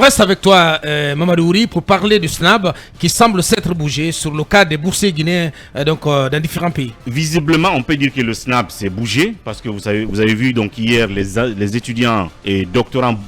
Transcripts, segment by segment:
reste avec toi, Mamadou Ouri, pour parler du SNAB qui semble s'être bougé sur le cas des boursiers guinéens dans différents pays. Visiblement, on peut dire que le SNAB s'est bougé parce que vous avez vu donc hier les étudiants et doctorants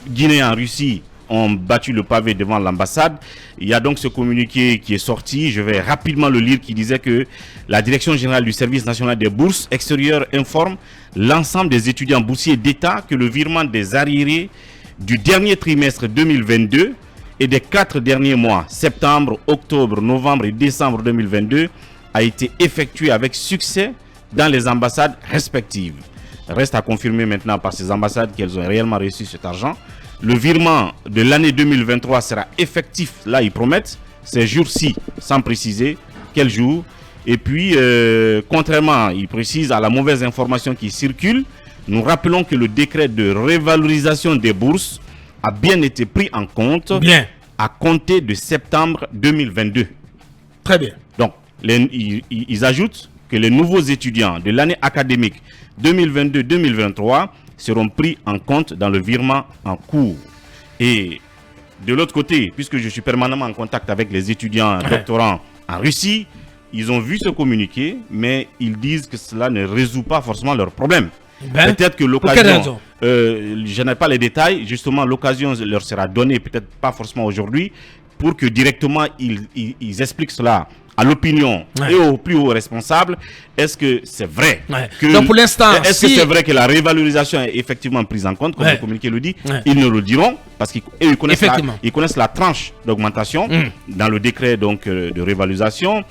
guinéens en Russie ont battu le pavé devant l'ambassade. Il y a donc ce communiqué qui est sorti, je vais rapidement le lire, qui disait que la Direction générale du service national des bourses extérieures informe l'ensemble des étudiants boursiers d'État que le virement des arriérés du dernier trimestre 2022 et des 4 derniers mois, septembre, octobre, novembre et décembre 2022, a été effectué avec succès dans les ambassades respectives. Reste à confirmer maintenant par ces ambassades qu'elles ont réellement reçu cet argent. Le virement de l'année 2023 sera effectif, là ils promettent, ces jours-ci, sans préciser quel jour. Et puis, contrairement, ils précisent à la mauvaise information qui circule, nous rappelons que le décret de révalorisation des bourses a bien été pris en compte à compter de septembre 2022. Très bien. Donc, ils ajoutent que les nouveaux étudiants de l'année académique 2022-2023 seront pris en compte dans le virement en cours. Et de l'autre côté, puisque je suis permanemment en contact avec les étudiants doctorants en Russie, ils ont vu ce communiqué, mais ils disent que cela ne résout pas forcément leurs problèmes. Peut-être que l'occasion, je n'ai pas les détails, justement l'occasion leur sera donnée, peut-être pas forcément aujourd'hui, pour que directement ils expliquent cela à l'opinion et aux plus hauts responsables. Est-ce que c'est vrai que, donc pour l'instant, est-ce que c'est vrai que la révalorisation est effectivement prise en compte, comme le communiqué le dit? Ils nous le diront, parce qu'ils connaissent la tranche d'augmentation dans le décret donc, de révalorisation.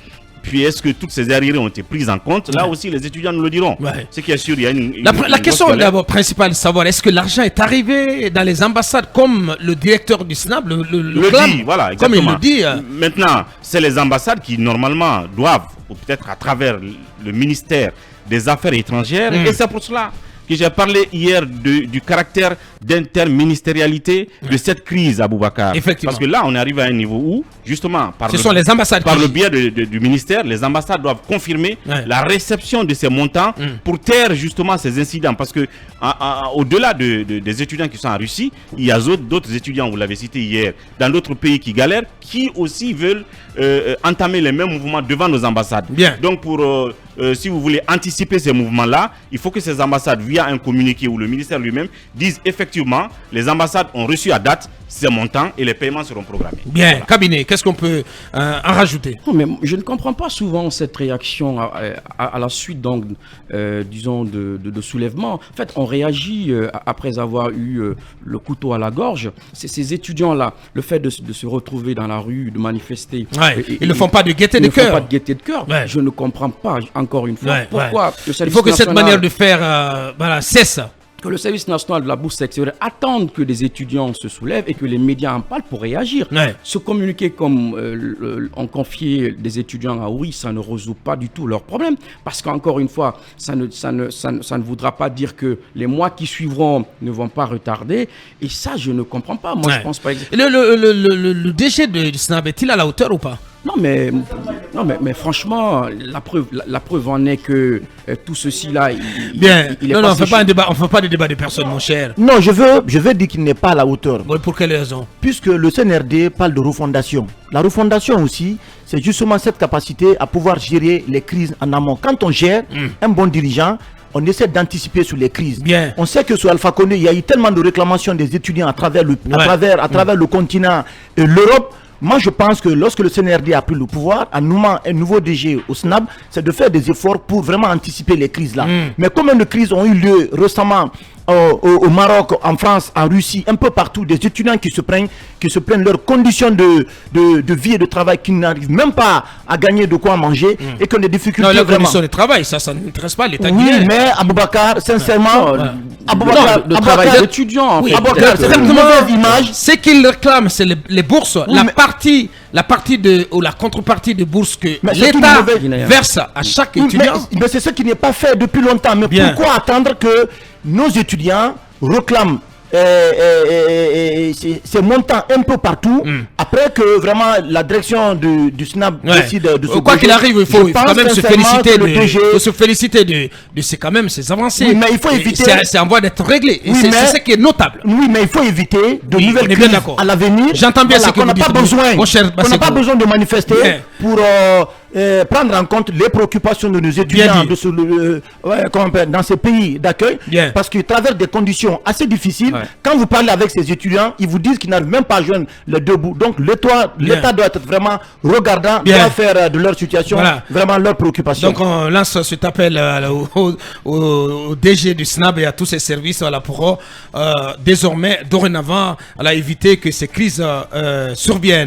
Puis est-ce que toutes ces arriérés ont été prises en compte? Là aussi, les étudiants nous le diront. Ce qui est sûr, il y a la question d'abord principale de savoir, est-ce que l'argent est arrivé dans les ambassades comme le directeur du SNAB le clame, dit, voilà, comme il le dit. Maintenant, c'est les ambassades qui normalement doivent, ou peut-être à travers le ministère des Affaires étrangères, et c'est pour cela que j'ai parlé hier du caractère d'interministérialité de cette crise à Boubacar. Parce que là, on arrive à un niveau où, justement, par le biais du ministère, les ambassades doivent confirmer la réception de ces montants pour taire justement ces incidents. Parce que au-delà des étudiants qui sont en Russie, il y a d'autres étudiants, vous l'avez cité hier, dans d'autres pays qui galèrent, qui aussi veulent entamer les mêmes mouvements devant nos ambassades. Donc, si vous voulez anticiper ces mouvements-là, il faut que ces ambassades, via un communiqué ou le ministère lui-même, disent effectivement, les ambassades ont reçu à date ces montants et les paiements seront programmés. Cabinet, qu'est-ce qu'on peut en rajouter? Non, mais je ne comprends pas souvent cette réaction à la suite, donc, disons, de soulèvement. En fait, on réagit après avoir eu le couteau à la gorge. Ces étudiants-là, le fait de se retrouver dans la rue, de manifester... ils ne font pas de gaieté de cœur. Je ne comprends pas, encore une fois, pourquoi... Il faut que cette manière de faire cesse. Que le service national de la bourse extérieure attende que des étudiants se soulèvent et que les médias en parlent pour réagir. Se communiquer comme ont confié des étudiants à Ouri, ça ne résout pas du tout leurs problèmes. Parce qu'encore une fois, ça ne voudra pas dire que les mois qui suivront ne vont pas retarder. Et ça, je ne comprends pas. Moi, je pense pas. Le DG du SNAB est-il à la hauteur ou pas? Non, mais franchement, la preuve en est que tout ceci là, on fait pas un débat, on fait pas de débat de personnes, mon cher. Non, je veux dire qu'il n'est pas à la hauteur. Pour quelle raison? Puisque le CNRD parle de refondation. La refondation aussi, c'est justement cette capacité à pouvoir gérer les crises en amont. Quand on gère un bon dirigeant, on essaie d'anticiper sur les crises. On sait que sur Alpha Condé, il y a eu tellement de réclamations des étudiants à travers le continent et l'Europe. Moi, je pense que lorsque le CNRD a pris le pouvoir, en nommant un nouveau DG au SNAB, c'est de faire des efforts pour vraiment anticiper les crises là. Mais combien de crises ont eu lieu récemment au Maroc, en France, en Russie, un peu partout, des étudiants qui se plaignent leurs conditions de vie et de travail, qui n'arrivent même pas à gagner de quoi manger et qui ont des difficultés. Non, les conditions de travail, ça n'intéresse pas l'État guinéen. Oui, mais Aboubacar, sincèrement, le travail d'étudiant, Aboubacar, c'est une mauvaise image. Ce qu'ils réclament, c'est les bourses, la contrepartie de bourses que l'État verse à chaque étudiant. Mais c'est ce qui n'est pas fait depuis longtemps. Mais pourquoi attendre que nos étudiants réclament ces montants un peu partout, après que vraiment la direction du SNAP décide de se quoi qu'il arrive, il faut quand même se féliciter de ces avancées. Oui, mais il faut éviter... C'est en voie d'être réglé. Et c'est ce qui est notable. Oui, mais il faut éviter de nouvelles crises à l'avenir. J'entends bien ce que vous dites. On n'a pas besoin de manifester pour prendre en compte les préoccupations de nos étudiants dans ces pays d'accueil. Parce qu'ils traversent des conditions assez difficiles. Quand vous parlez avec ces étudiants, ils vous disent qu'ils n'arrivent même pas à joindre les deux bouts. Donc l'État doit être vraiment regardant, doit faire de leur situation vraiment leur préoccupation. Donc on lance cet appel au DG du SNAP et à tous ses services pour dorénavant éviter que ces crises surviennent.